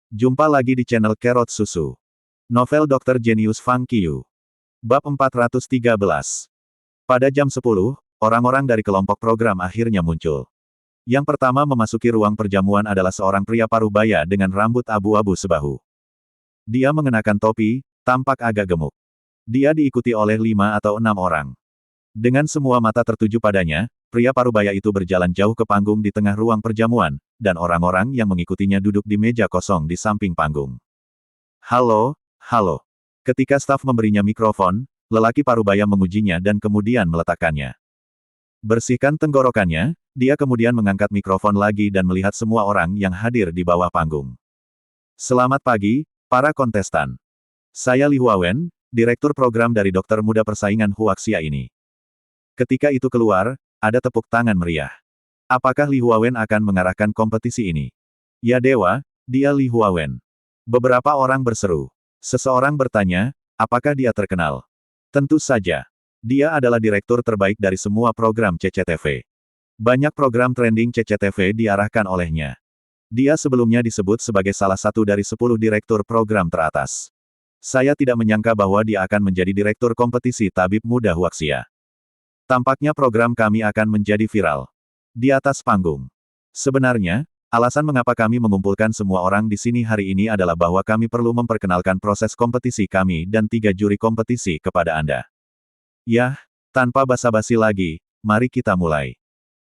Jumpa lagi di channel Kerot Susu. Novel Dr. Genius Fang Qiu. Bab 413. Pada jam 10, orang-orang dari kelompok program akhirnya muncul. Yang pertama memasuki ruang perjamuan adalah seorang pria parubaya dengan rambut abu-abu sebahu. Dia mengenakan topi, tampak agak gemuk. Dia diikuti oleh 5 atau 6 orang. Dengan semua mata tertuju padanya, pria parubaya itu berjalan jauh ke panggung di tengah ruang perjamuan, dan orang-orang yang mengikutinya duduk di meja kosong di samping panggung. Halo, halo. Ketika staf memberinya mikrofon, lelaki parubaya mengujinya dan kemudian meletakkannya. Bersihkan tenggorokannya, dia kemudian mengangkat mikrofon lagi dan melihat semua orang yang hadir di bawah panggung. Selamat pagi, para kontestan. Saya Li Huawen, Direktur Program dari Dokter Muda Persaingan Huaxia ini. Ketika itu keluar, ada tepuk tangan meriah. Apakah Li Huawen akan mengarahkan kompetisi ini? Ya dewa, dia Li Huawen. Beberapa orang berseru. Seseorang bertanya, apakah dia terkenal? Tentu saja. Dia adalah direktur terbaik dari semua program CCTV. Banyak program trending CCTV diarahkan olehnya. Dia sebelumnya disebut sebagai salah satu dari 10 direktur program teratas. Saya tidak menyangka bahwa dia akan menjadi direktur kompetisi tabib muda Huaxia. Tampaknya program kami akan menjadi viral. Di atas panggung. Sebenarnya, alasan mengapa kami mengumpulkan semua orang di sini hari ini adalah bahwa kami perlu memperkenalkan proses kompetisi kami dan 3 juri kompetisi kepada Anda. Yah, tanpa basa-basi lagi, mari kita mulai.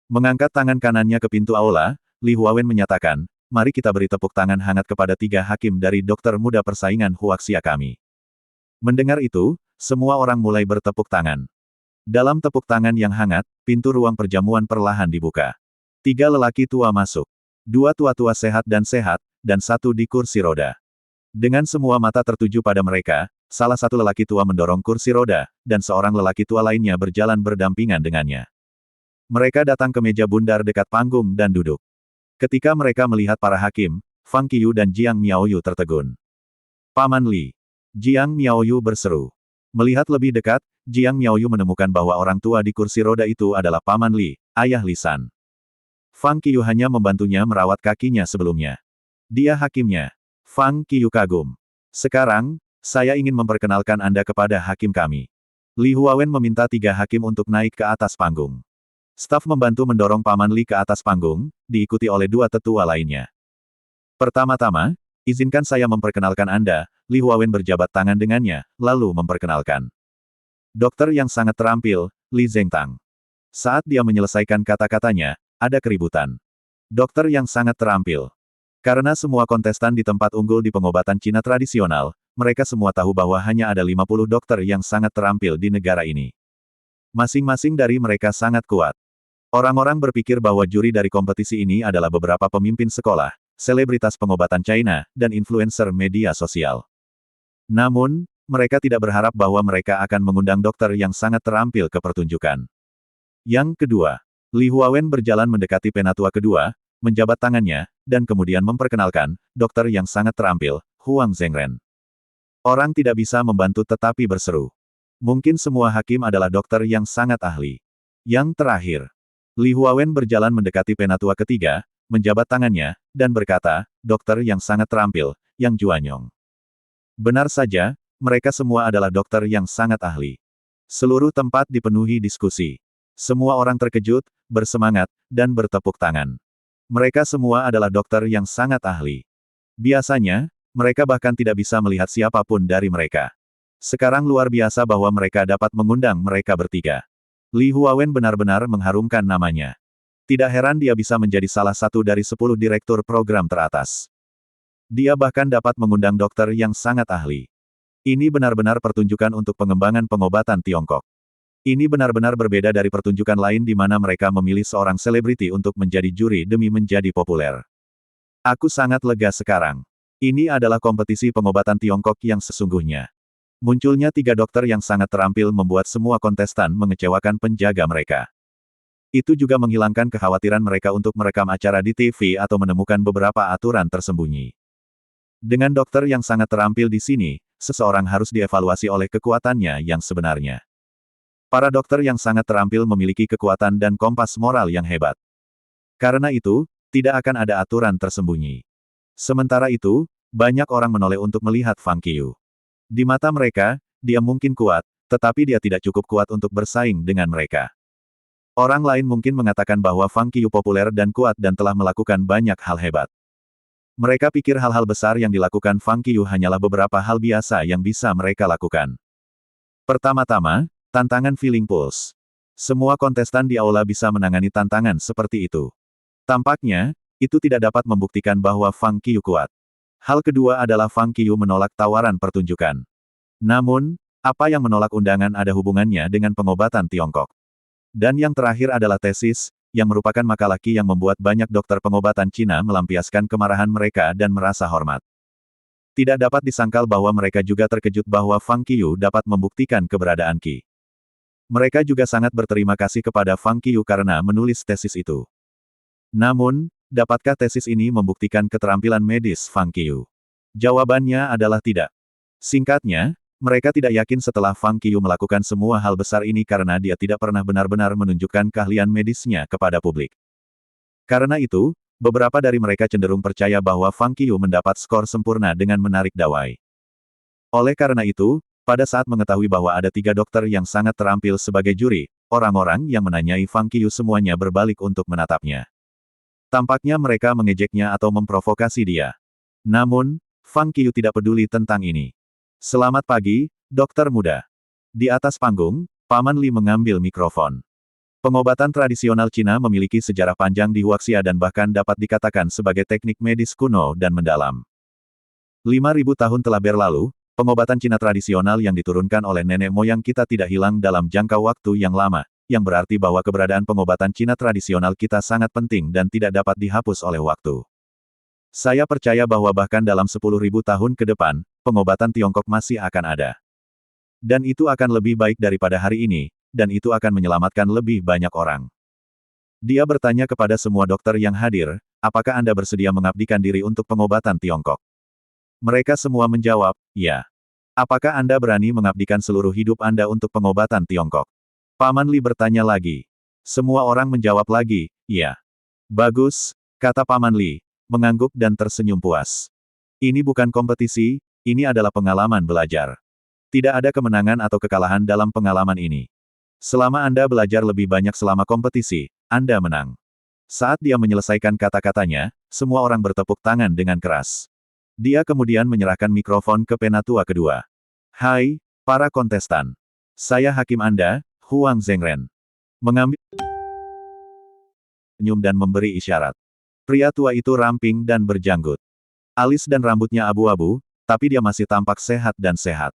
Mengangkat tangan kanannya ke pintu aula, Li Huawen menyatakan, mari kita beri tepuk tangan hangat kepada 3 hakim dari Dokter Muda Persaingan Huaxia kami. Mendengar itu, semua orang mulai bertepuk tangan. Dalam tepuk tangan yang hangat, pintu ruang perjamuan perlahan dibuka. 3 lelaki tua masuk. 2 tua-tua sehat, dan 1 di kursi roda. Dengan semua mata tertuju pada mereka, salah satu lelaki tua mendorong kursi roda, dan seorang lelaki tua lainnya berjalan berdampingan dengannya. Mereka datang ke meja bundar dekat panggung dan duduk. Ketika mereka melihat para hakim, Fang Qiu dan Jiang Miaoyu tertegun. Paman Li. Jiang Miaoyu berseru. Melihat lebih dekat, Jiang Miaoyu menemukan bahwa orang tua di kursi roda itu adalah Paman Li, ayah Li San. Fang Qiu hanya membantunya merawat kakinya sebelumnya. Dia hakimnya. Fang Qiu kagum. Sekarang, saya ingin memperkenalkan Anda kepada hakim kami. Li Huawen meminta 3 hakim untuk naik ke atas panggung. Staf membantu mendorong Paman Li ke atas panggung, diikuti oleh 2 tetua lainnya. Pertama-tama, izinkan saya memperkenalkan Anda. Li Huawen berjabat tangan dengannya, lalu memperkenalkan. Dokter yang sangat terampil, Li Zhengtang. Saat dia menyelesaikan kata-katanya, ada keributan. Dokter yang sangat terampil. Karena semua kontestan di tempat unggul di pengobatan Cina tradisional, mereka semua tahu bahwa hanya ada 50 dokter yang sangat terampil di negara ini. Masing-masing dari mereka sangat kuat. Orang-orang berpikir bahwa juri dari kompetisi ini adalah beberapa pemimpin sekolah, selebritas pengobatan China, dan influencer media sosial. Namun, mereka tidak berharap bahwa mereka akan mengundang dokter yang sangat terampil ke pertunjukan. Yang kedua, Li Huawen berjalan mendekati penatua kedua, menjabat tangannya, dan kemudian memperkenalkan, dokter yang sangat terampil, Huang Zhengren. Orang tidak bisa membantu tetapi berseru. Mungkin semua hakim adalah dokter yang sangat ahli. Yang terakhir, Li Huawen berjalan mendekati penatua ketiga, menjabat tangannya, dan berkata, dokter yang sangat terampil, Yang Juanyong. Benar saja, mereka semua adalah dokter yang sangat ahli. Seluruh tempat dipenuhi diskusi. Semua orang terkejut, bersemangat, dan bertepuk tangan. Mereka semua adalah dokter yang sangat ahli. Biasanya, mereka bahkan tidak bisa melihat siapapun dari mereka. Sekarang luar biasa bahwa mereka dapat mengundang mereka bertiga. Li Huawen benar-benar mengharumkan namanya. Tidak heran dia bisa menjadi salah satu dari 10 direktur program teratas. Dia bahkan dapat mengundang dokter yang sangat ahli. Ini benar-benar pertunjukan untuk pengembangan pengobatan Tiongkok. Ini benar-benar berbeda dari pertunjukan lain di mana mereka memilih seorang selebriti untuk menjadi juri demi menjadi populer. Aku sangat lega sekarang. Ini adalah kompetisi pengobatan Tiongkok yang sesungguhnya. Munculnya 3 dokter yang sangat terampil membuat semua kontestan mengecewakan penjaga mereka. Itu juga menghilangkan kekhawatiran mereka untuk merekam acara di TV atau menemukan beberapa aturan tersembunyi. Dengan dokter yang sangat terampil di sini, seseorang harus dievaluasi oleh kekuatannya yang sebenarnya. Para dokter yang sangat terampil memiliki kekuatan dan kompas moral yang hebat. Karena itu, tidak akan ada aturan tersembunyi. Sementara itu, Banyak orang menoleh untuk melihat Fang Qiu. Di mata mereka, dia mungkin kuat, tetapi dia tidak cukup kuat untuk bersaing dengan mereka. Orang lain mungkin mengatakan bahwa Fang Qiu populer dan kuat dan telah melakukan banyak hal hebat. Mereka pikir hal-hal besar yang dilakukan Fang Qiu hanyalah beberapa hal biasa yang bisa mereka lakukan. Pertama-tama, tantangan Feeling Pulse. Semua kontestan di aula bisa menangani tantangan seperti itu. Tampaknya, itu tidak dapat membuktikan bahwa Fang Qiu kuat. Hal kedua adalah Fang Qiu menolak tawaran pertunjukan. Namun, apa yang menolak undangan ada hubungannya dengan pengobatan Tiongkok. Dan yang terakhir adalah tesis, yang merupakan makalah Qi yang membuat banyak dokter pengobatan Cina melampiaskan kemarahan mereka dan merasa hormat. Tidak dapat disangkal bahwa mereka juga terkejut bahwa Fang Qiu dapat membuktikan keberadaan Qi. Mereka juga sangat berterima kasih kepada Fang Qiu karena menulis tesis itu. Namun, dapatkah tesis ini membuktikan keterampilan medis Fang Qiu? Jawabannya adalah tidak. Singkatnya, mereka tidak yakin setelah Fang Qiu melakukan semua hal besar ini karena dia tidak pernah benar-benar menunjukkan keahlian medisnya kepada publik. Karena itu, beberapa dari mereka cenderung percaya bahwa Fang Qiu mendapat skor sempurna dengan menarik dawai. Oleh karena itu, pada saat mengetahui bahwa ada 3 dokter yang sangat terampil sebagai juri, orang-orang yang menanyai Fang Qiu semuanya berbalik untuk menatapnya. Tampaknya mereka mengejeknya atau memprovokasi dia. Namun, Fang Qiu tidak peduli tentang ini. Selamat pagi, dokter muda. Di atas panggung, Paman Li mengambil mikrofon. Pengobatan tradisional Cina memiliki sejarah panjang di Huaxia dan bahkan dapat dikatakan sebagai teknik medis kuno dan mendalam. 5.000 tahun telah berlalu, pengobatan Cina tradisional yang diturunkan oleh nenek moyang kita tidak hilang dalam jangka waktu yang lama, yang berarti bahwa keberadaan pengobatan Cina tradisional kita sangat penting dan tidak dapat dihapus oleh waktu. Saya percaya bahwa bahkan dalam 10.000 tahun ke depan, pengobatan Tiongkok masih akan ada. Dan itu akan lebih baik daripada hari ini, dan itu akan menyelamatkan lebih banyak orang. Dia bertanya kepada semua dokter yang hadir, apakah Anda bersedia mengabdikan diri untuk pengobatan Tiongkok? Mereka semua menjawab, ya. Apakah Anda berani mengabdikan seluruh hidup Anda untuk pengobatan Tiongkok? Paman Li bertanya lagi. Semua orang menjawab lagi, ya. Bagus, kata Paman Li, mengangguk dan tersenyum puas. Ini bukan kompetisi, ini adalah pengalaman belajar. Tidak ada kemenangan atau kekalahan dalam pengalaman ini. Selama Anda belajar lebih banyak selama kompetisi, Anda menang. Saat dia menyelesaikan kata-katanya, semua orang bertepuk tangan dengan keras. Dia kemudian menyerahkan mikrofon ke penatua kedua. Hai, para kontestan. Saya hakim Anda, Huang Zhengren. Mengambil senyum dan memberi isyarat. Pria tua itu ramping dan berjanggut. Alis dan rambutnya abu-abu, tapi dia masih tampak sehat dan sehat.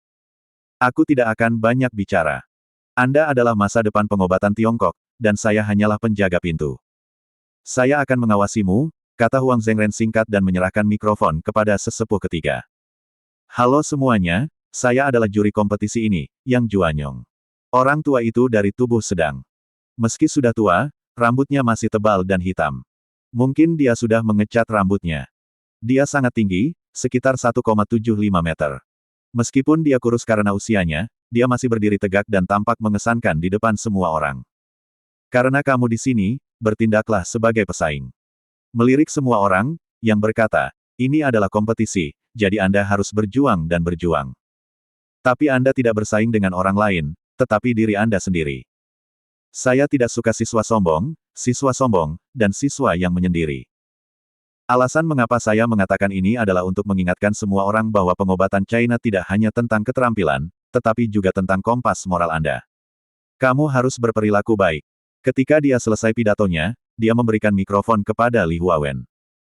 Aku tidak akan banyak bicara. Anda adalah masa depan pengobatan Tiongkok, dan saya hanyalah penjaga pintu. Saya akan mengawasimu, kata Huang Zhengren singkat dan menyerahkan mikrofon kepada sesepuh ketiga. Halo semuanya, saya adalah juri kompetisi ini, Yang Juanyong. Orang tua itu dari tubuh sedang. Meski sudah tua, rambutnya masih tebal dan hitam. Mungkin dia sudah mengecat rambutnya. Dia sangat tinggi, sekitar 1,75 meter. Meskipun dia kurus karena usianya, dia masih berdiri tegak dan tampak mengesankan di depan semua orang. Karena kamu di sini, bertindaklah sebagai pesaing. Melirik semua orang, yang berkata, ini adalah kompetisi, jadi Anda harus berjuang dan berjuang. Tapi Anda tidak bersaing dengan orang lain, tetapi diri Anda sendiri. Saya tidak suka siswa sombong, dan siswa yang menyendiri. Alasan mengapa saya mengatakan ini adalah untuk mengingatkan semua orang bahwa pengobatan China tidak hanya tentang keterampilan, tetapi juga tentang kompas moral Anda. Kamu harus berperilaku baik. Ketika dia selesai pidatonya, dia memberikan mikrofon kepada Li Huawen.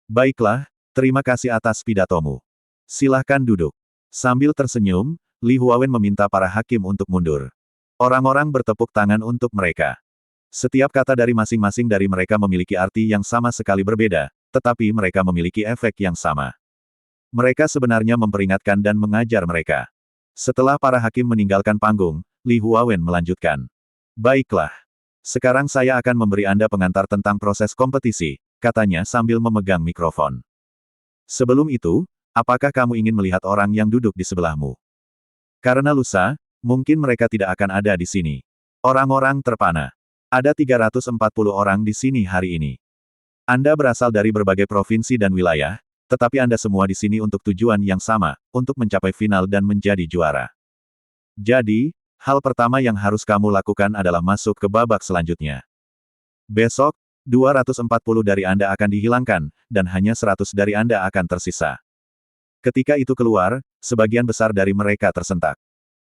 Baiklah, terima kasih atas pidatomu. Silahkan duduk. Sambil tersenyum, Li Huawen meminta para hakim untuk mundur. Orang-orang bertepuk tangan untuk mereka. Setiap kata dari masing-masing dari mereka memiliki arti yang sama sekali berbeda, tetapi mereka memiliki efek yang sama. Mereka sebenarnya memperingatkan dan mengajar mereka. Setelah para hakim meninggalkan panggung, Li Huawen melanjutkan. Baiklah. Sekarang saya akan memberi Anda pengantar tentang proses kompetisi, katanya sambil memegang mikrofon. Sebelum itu, apakah kamu ingin melihat orang yang duduk di sebelahmu? Karena lusa, mungkin mereka tidak akan ada di sini. Orang-orang terpana. Ada 340 orang di sini hari ini. Anda berasal dari berbagai provinsi dan wilayah, tetapi Anda semua di sini untuk tujuan yang sama, untuk mencapai final dan menjadi juara. Jadi, hal pertama yang harus kamu lakukan adalah masuk ke babak selanjutnya. Besok, 240 dari Anda akan dihilangkan, dan hanya 100 dari Anda akan tersisa. Ketika itu keluar, sebagian besar dari mereka tersentak.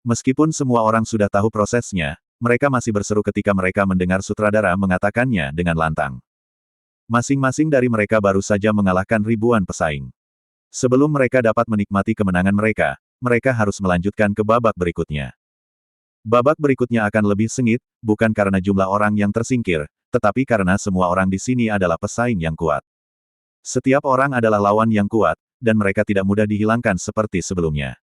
Meskipun semua orang sudah tahu prosesnya, mereka masih berseru ketika mereka mendengar sutradara mengatakannya dengan lantang. Masing-masing dari mereka baru saja mengalahkan ribuan pesaing. Sebelum mereka dapat menikmati kemenangan mereka, mereka harus melanjutkan ke babak berikutnya. Babak berikutnya akan lebih sengit, bukan karena jumlah orang yang tersingkir, tetapi karena semua orang di sini adalah pesaing yang kuat. Setiap orang adalah lawan yang kuat, dan mereka tidak mudah dihilangkan seperti sebelumnya.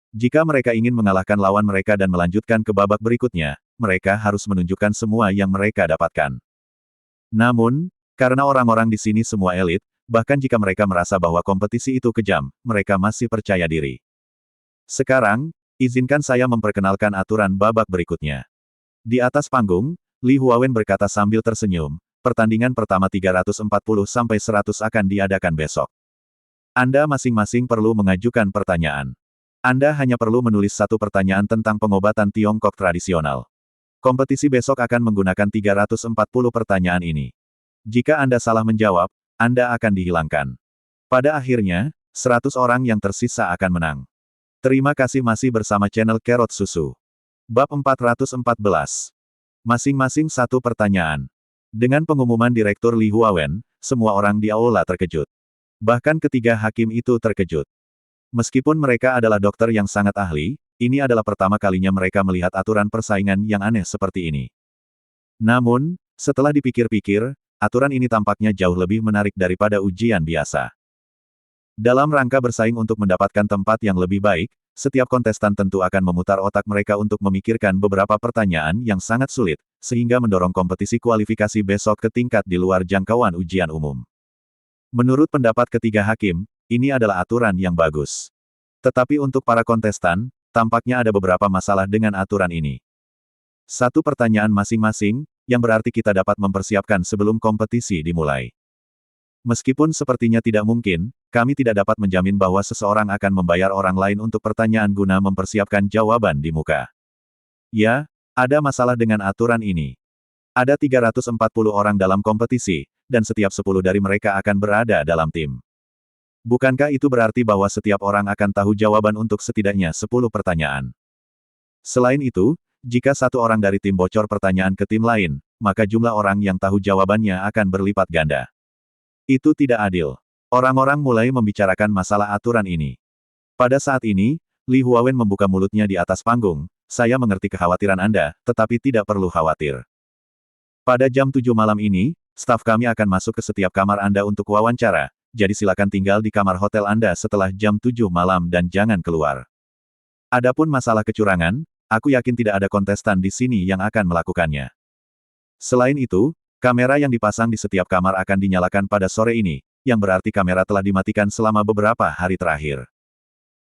Jika mereka ingin mengalahkan lawan mereka dan melanjutkan ke babak berikutnya, mereka harus menunjukkan semua yang mereka dapatkan. Namun, karena orang-orang di sini semua elit, bahkan jika mereka merasa bahwa kompetisi itu kejam, mereka masih percaya diri. Sekarang, izinkan saya memperkenalkan aturan babak berikutnya. Di atas panggung, Li Huawen berkata sambil tersenyum, pertandingan pertama 340-100 akan diadakan besok. Anda masing-masing perlu mengajukan pertanyaan. Anda hanya perlu menulis satu pertanyaan tentang pengobatan Tiongkok tradisional. Kompetisi besok akan menggunakan 340 pertanyaan ini. Jika Anda salah menjawab, Anda akan dihilangkan. Pada akhirnya, 100 orang yang tersisa akan menang. Terima kasih masih bersama channel Carrot Susu. Bab 414. Masing-masing satu pertanyaan. Dengan pengumuman Direktur Li Huawen, semua orang di aula terkejut. Bahkan ketiga hakim itu terkejut. Meskipun mereka adalah dokter yang sangat ahli, ini adalah pertama kalinya mereka melihat aturan persaingan yang aneh seperti ini. Namun, setelah dipikir-pikir, aturan ini tampaknya jauh lebih menarik daripada ujian biasa. Dalam rangka bersaing untuk mendapatkan tempat yang lebih baik, setiap kontestan tentu akan memutar otak mereka untuk memikirkan beberapa pertanyaan yang sangat sulit, sehingga mendorong kompetisi kualifikasi besok ke tingkat di luar jangkauan ujian umum. Menurut pendapat ketiga hakim, ini adalah aturan yang bagus. Tetapi untuk para kontestan, tampaknya ada beberapa masalah dengan aturan ini. Satu pertanyaan masing-masing, yang berarti kita dapat mempersiapkan sebelum kompetisi dimulai. Meskipun sepertinya tidak mungkin, kami tidak dapat menjamin bahwa seseorang akan membayar orang lain untuk pertanyaan guna mempersiapkan jawaban di muka. Ya, ada masalah dengan aturan ini. Ada 340 orang dalam kompetisi, dan setiap 10 dari mereka akan berada dalam tim. Bukankah itu berarti bahwa setiap orang akan tahu jawaban untuk setidaknya 10 pertanyaan? Selain itu, jika satu orang dari tim bocor pertanyaan ke tim lain, maka jumlah orang yang tahu jawabannya akan berlipat ganda. Itu tidak adil. Orang-orang mulai membicarakan masalah aturan ini. Pada saat ini, Li Huawen membuka mulutnya di atas panggung, saya mengerti kekhawatiran Anda, tetapi tidak perlu khawatir. Pada jam 7 malam ini, staf kami akan masuk ke setiap kamar Anda untuk wawancara, jadi silakan tinggal di kamar hotel Anda setelah jam 7 malam dan jangan keluar. Adapun masalah kecurangan, aku yakin tidak ada kontestan di sini yang akan melakukannya. Selain itu, kamera yang dipasang di setiap kamar akan dinyalakan pada sore ini, yang berarti kamera telah dimatikan selama beberapa hari terakhir.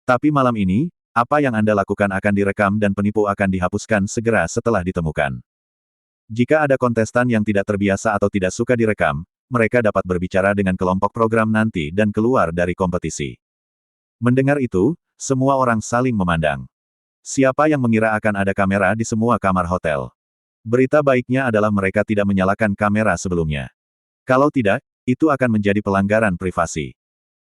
Tapi malam ini, apa yang Anda lakukan akan direkam dan penipu akan dihapuskan segera setelah ditemukan. Jika ada kontestan yang tidak terbiasa atau tidak suka direkam, mereka dapat berbicara dengan kelompok program nanti dan keluar dari kompetisi. Mendengar itu, semua orang saling memandang. Siapa yang mengira akan ada kamera di semua kamar hotel? Berita baiknya adalah mereka tidak menyalakan kamera sebelumnya. Kalau tidak, itu akan menjadi pelanggaran privasi.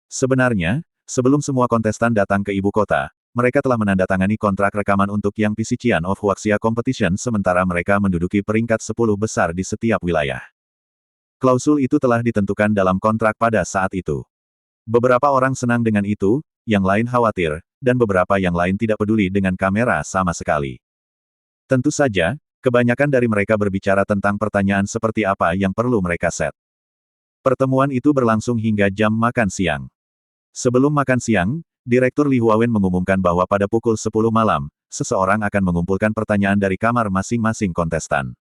Sebenarnya, sebelum semua kontestan datang ke ibu kota, mereka telah menandatangani kontrak rekaman untuk Yang Pisician of Huaxia Competition sementara mereka menduduki peringkat 10 besar di setiap wilayah. Klausul itu telah ditentukan dalam kontrak pada saat itu. Beberapa orang senang dengan itu, yang lain khawatir, dan beberapa yang lain tidak peduli dengan kamera sama sekali. Tentu saja, kebanyakan dari mereka berbicara tentang pertanyaan seperti apa yang perlu mereka set. Pertemuan itu berlangsung hingga jam makan siang. Sebelum makan siang, Direktur Li Huawen mengumumkan bahwa pada pukul 10 malam, seseorang akan mengumpulkan pertanyaan dari kamar masing-masing kontestan.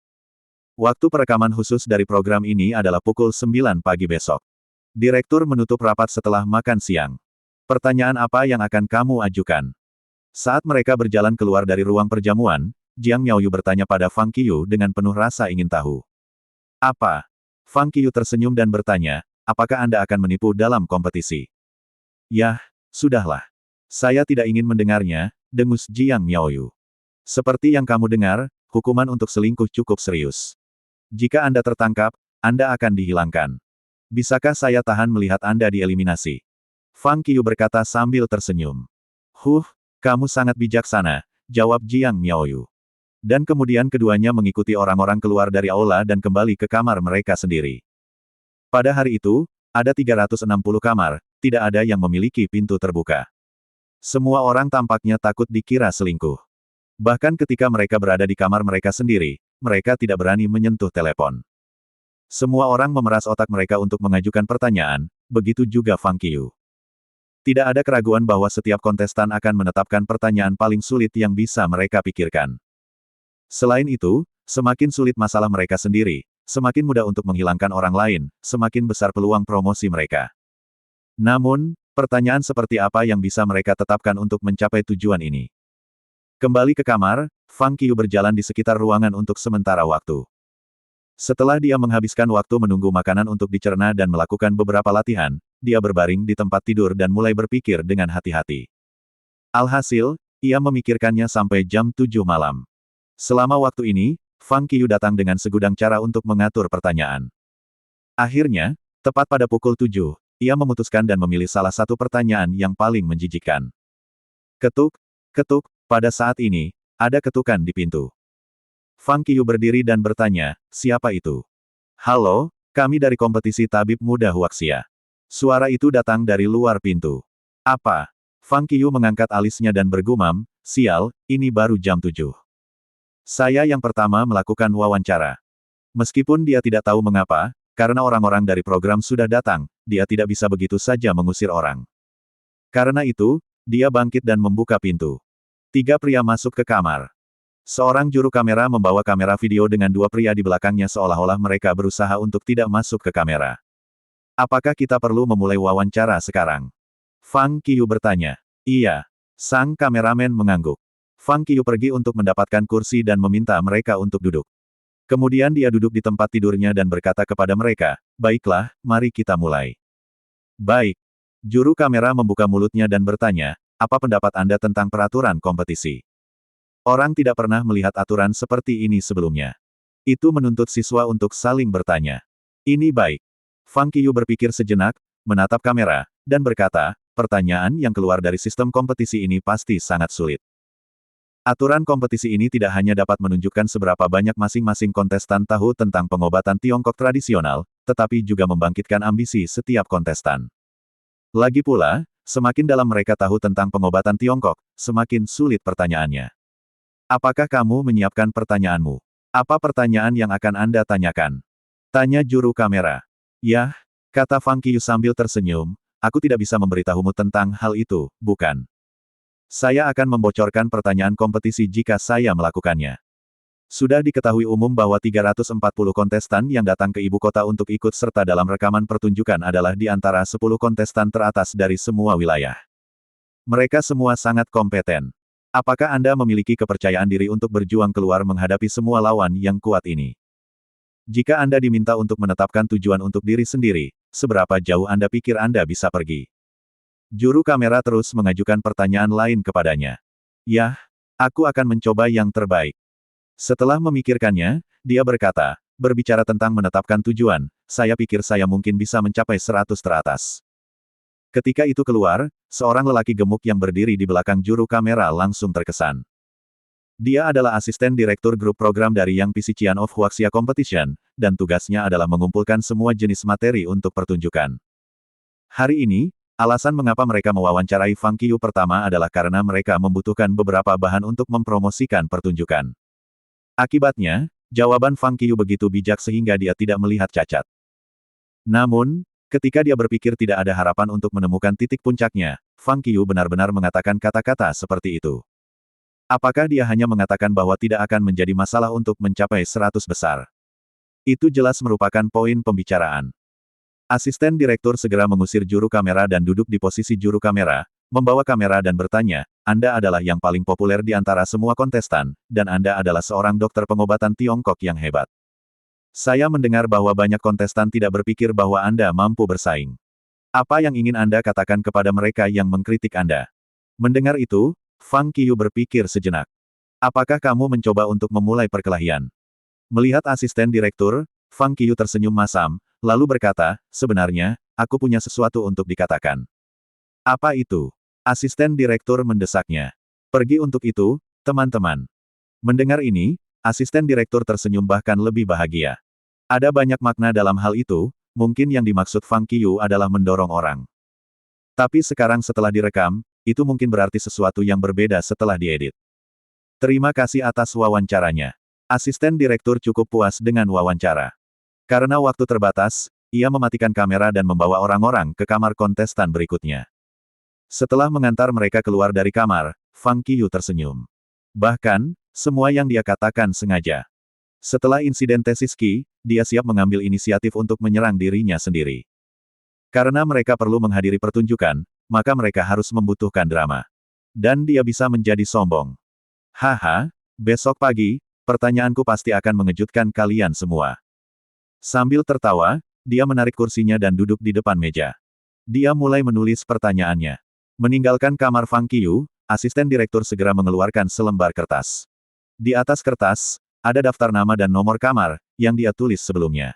Waktu perekaman khusus dari program ini adalah pukul 9 pagi besok. Direktur menutup rapat setelah makan siang. Pertanyaan apa yang akan kamu ajukan? Saat mereka berjalan keluar dari ruang perjamuan, Jiang Miaoyu bertanya pada Fang Qiyu dengan penuh rasa ingin tahu. Apa? Fang Qiyu tersenyum dan bertanya, apakah Anda akan menipu dalam kompetisi? Yah, sudahlah. Saya tidak ingin mendengarnya, dengus Jiang Miaoyu. Seperti yang kamu dengar, hukuman untuk selingkuh cukup serius. Jika Anda tertangkap, Anda akan dihilangkan. Bisakah saya tahan melihat Anda dieliminasi? Fang Qiu berkata sambil tersenyum. Kamu sangat bijaksana, jawab Jiang Miaoyu. Dan kemudian keduanya mengikuti orang-orang keluar dari aula dan kembali ke kamar mereka sendiri. Pada hari itu, ada 360 kamar, tidak ada yang memiliki pintu terbuka. Semua orang tampaknya takut dikira selingkuh. Bahkan ketika mereka berada di kamar mereka sendiri, mereka tidak berani menyentuh telepon. Semua orang memeras otak mereka untuk mengajukan pertanyaan, begitu juga Fang Qiu. Tidak ada keraguan bahwa setiap kontestan akan menetapkan pertanyaan paling sulit yang bisa mereka pikirkan. Selain itu, semakin sulit masalah mereka sendiri, semakin mudah untuk menghilangkan orang lain, semakin besar peluang promosi mereka. Namun, pertanyaan seperti apa yang bisa mereka tetapkan untuk mencapai tujuan ini? Kembali ke kamar, Fang Qiu berjalan di sekitar ruangan untuk sementara waktu. Setelah dia menghabiskan waktu menunggu makanan untuk dicerna dan melakukan beberapa latihan, dia berbaring di tempat tidur dan mulai berpikir dengan hati-hati. Alhasil, ia memikirkannya sampai jam 7 malam. Selama waktu ini, Fang Qiu datang dengan segudang cara untuk mengatur pertanyaan. Akhirnya, tepat pada pukul 7, ia memutuskan dan memilih salah satu pertanyaan yang paling menjijikkan. Ketuk, ketuk, pada saat ini, ada ketukan di pintu. Fang Qiu berdiri dan bertanya, siapa itu? Halo, kami dari kompetisi tabib muda Huaxia. Suara itu datang dari luar pintu. Apa? Fang Qiu mengangkat alisnya dan bergumam, sial, ini baru jam 7. Saya yang pertama melakukan wawancara. Meskipun dia tidak tahu mengapa, karena orang-orang dari program sudah datang, dia tidak bisa begitu saja mengusir orang. Karena itu, dia bangkit dan membuka pintu. 3 pria masuk ke kamar. Seorang juru kamera membawa kamera video dengan 2 pria di belakangnya seolah-olah mereka berusaha untuk tidak masuk ke kamera. Apakah kita perlu memulai wawancara sekarang? Fang Qiu bertanya. Iya. Sang kameramen mengangguk. Fang Qiu pergi untuk mendapatkan kursi dan meminta mereka untuk duduk. Kemudian dia duduk di tempat tidurnya dan berkata kepada mereka, baiklah, mari kita mulai. Baik. Juru kamera membuka mulutnya dan bertanya, apa pendapat Anda tentang peraturan kompetisi? Orang tidak pernah melihat aturan seperti ini sebelumnya. Itu menuntut siswa untuk saling bertanya. Ini baik. Fang Qiu berpikir sejenak, menatap kamera, dan berkata, pertanyaan yang keluar dari sistem kompetisi ini pasti sangat sulit. Aturan kompetisi ini tidak hanya dapat menunjukkan seberapa banyak masing-masing kontestan tahu tentang pengobatan Tiongkok tradisional, tetapi juga membangkitkan ambisi setiap kontestan. Lagi pula, semakin dalam mereka tahu tentang pengobatan Tiongkok, semakin sulit pertanyaannya. Apakah kamu menyiapkan pertanyaanmu? Apa pertanyaan yang akan Anda tanyakan? Tanya juru kamera. Yah, kata Fang Qiu sambil tersenyum, aku tidak bisa memberitahumu tentang hal itu, bukan? Saya akan membocorkan pertanyaan kompetisi jika saya melakukannya. Sudah diketahui umum bahwa 340 kontestan yang datang ke ibu kota untuk ikut serta dalam rekaman pertunjukan adalah di antara 10 kontestan teratas dari semua wilayah. Mereka semua sangat kompeten. Apakah Anda memiliki kepercayaan diri untuk berjuang keluar menghadapi semua lawan yang kuat ini? Jika Anda diminta untuk menetapkan tujuan untuk diri sendiri, seberapa jauh Anda pikir Anda bisa pergi? Juru kamera terus mengajukan pertanyaan lain kepadanya. Yah, aku akan mencoba yang terbaik. Setelah memikirkannya, dia berkata, berbicara tentang menetapkan tujuan, saya pikir saya mungkin bisa mencapai 100 teratas. Ketika itu keluar, seorang lelaki gemuk yang berdiri di belakang juru kamera langsung terkesan. Dia adalah asisten direktur grup program dari Yang Pisician of Huaxia Competition, dan tugasnya adalah mengumpulkan semua jenis materi untuk pertunjukan. Hari ini, alasan mengapa mereka mewawancarai Fang Qiu pertama adalah karena mereka membutuhkan beberapa bahan untuk mempromosikan pertunjukan. Akibatnya, jawaban Fang Qiu begitu bijak sehingga dia tidak melihat cacat. Namun, ketika dia berpikir tidak ada harapan untuk menemukan titik puncaknya, Fang Qiu benar-benar mengatakan kata-kata seperti itu. Apakah dia hanya mengatakan bahwa tidak akan menjadi masalah untuk mencapai 100 besar? Itu jelas merupakan poin pembicaraan. Asisten direktur segera mengusir juru kamera dan duduk di posisi juru kamera, membawa kamera dan bertanya, Anda adalah yang paling populer di antara semua kontestan, dan Anda adalah seorang dokter pengobatan Tiongkok yang hebat. Saya mendengar bahwa banyak kontestan tidak berpikir bahwa Anda mampu bersaing. Apa yang ingin Anda katakan kepada mereka yang mengkritik Anda? Mendengar itu, Fang Qiyu berpikir sejenak. Apakah kamu mencoba untuk memulai perkelahian? Melihat asisten direktur, Fang Qiyu tersenyum masam, lalu berkata, sebenarnya, aku punya sesuatu untuk dikatakan. Apa itu? Asisten direktur mendesaknya. Pergi untuk itu, teman-teman. Mendengar ini, asisten direktur tersenyum bahkan lebih bahagia. Ada banyak makna dalam hal itu, mungkin yang dimaksud Fang Qiyu adalah mendorong orang. Tapi sekarang setelah direkam, itu mungkin berarti sesuatu yang berbeda setelah diedit. Terima kasih atas wawancaranya. Asisten direktur cukup puas dengan wawancara. Karena waktu terbatas, ia mematikan kamera dan membawa orang-orang ke kamar kontestan berikutnya. Setelah mengantar mereka keluar dari kamar, Fang Qiyu tersenyum. Bahkan, semua yang dia katakan sengaja. Setelah insiden tesis Qi, dia siap mengambil inisiatif untuk menyerang dirinya sendiri. Karena mereka perlu menghadiri pertunjukan, maka mereka harus membutuhkan drama. Dan dia bisa menjadi sombong. Haha, besok pagi, pertanyaanku pasti akan mengejutkan kalian semua. Sambil tertawa, dia menarik kursinya dan duduk di depan meja. Dia mulai menulis pertanyaannya. Meninggalkan kamar Fang Qiyu, asisten direktur segera mengeluarkan selembar kertas. Di atas kertas, ada daftar nama dan nomor kamar, yang dia tulis sebelumnya.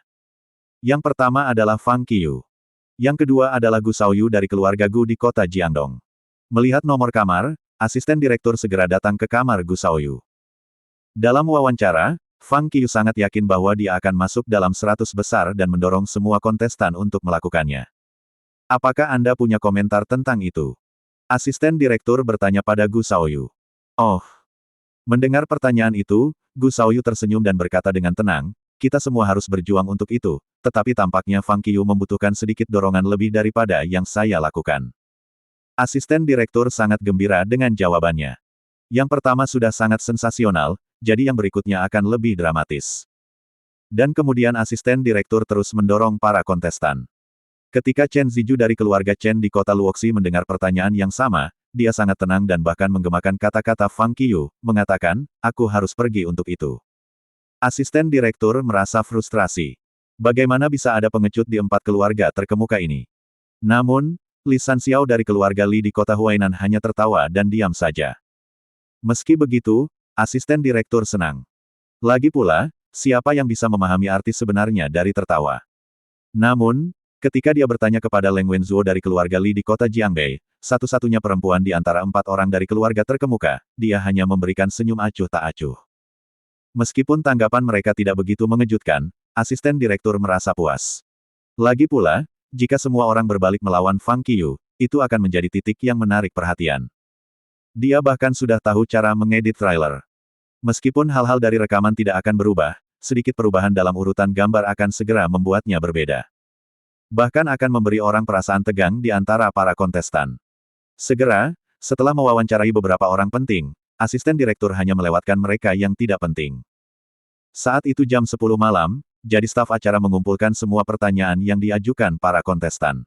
Yang pertama adalah Fang Qiyu. Yang kedua adalah Gu Shaoyu dari keluarga Gu di kota Jiangdong. Melihat nomor kamar, asisten direktur segera datang ke kamar Gu Shaoyu. Dalam wawancara, Fang Qiyu sangat yakin bahwa dia akan masuk dalam 100 besar dan mendorong semua kontestan untuk melakukannya. Apakah Anda punya komentar tentang itu? Asisten direktur bertanya pada Gu Shaoyu. Oh. Mendengar pertanyaan itu, Gu Shaoyu tersenyum dan berkata dengan tenang, kita semua harus berjuang untuk itu, tetapi tampaknya Fang Qiyu membutuhkan sedikit dorongan lebih daripada yang saya lakukan. Asisten direktur sangat gembira dengan jawabannya. Yang pertama sudah sangat sensasional, jadi yang berikutnya akan lebih dramatis. Dan kemudian asisten direktur terus mendorong para kontestan. Ketika Chen Ziju dari keluarga Chen di kota Luoxi mendengar pertanyaan yang sama, dia sangat tenang dan bahkan menggemakan kata-kata Fang Qiyu, mengatakan, aku harus pergi untuk itu. Asisten direktur merasa frustrasi. Bagaimana bisa ada pengecut di 4 keluarga terkemuka ini? Namun, Li Sanxiao dari keluarga Li di kota Huainan hanya tertawa dan diam saja. Meski begitu, asisten direktur senang. Lagi pula, siapa yang bisa memahami arti sebenarnya dari tertawa? Namun, ketika dia bertanya kepada Leng Wenzuo dari keluarga Li di kota Jiangbei, satu-satunya perempuan di antara 4 orang dari keluarga terkemuka, dia hanya memberikan senyum acuh tak acuh. Meskipun tanggapan mereka tidak begitu mengejutkan, asisten direktur merasa puas. Lagi pula, jika semua orang berbalik melawan Fang Qiyu, itu akan menjadi titik yang menarik perhatian. Dia bahkan sudah tahu cara mengedit trailer. Meskipun hal-hal dari rekaman tidak akan berubah, sedikit perubahan dalam urutan gambar akan segera membuatnya berbeda. Bahkan akan memberi orang perasaan tegang di antara para kontestan. Segera, setelah mewawancarai beberapa orang penting, asisten direktur hanya melewatkan mereka yang tidak penting. Saat itu jam 10 malam, jadi staf acara mengumpulkan semua pertanyaan yang diajukan para kontestan.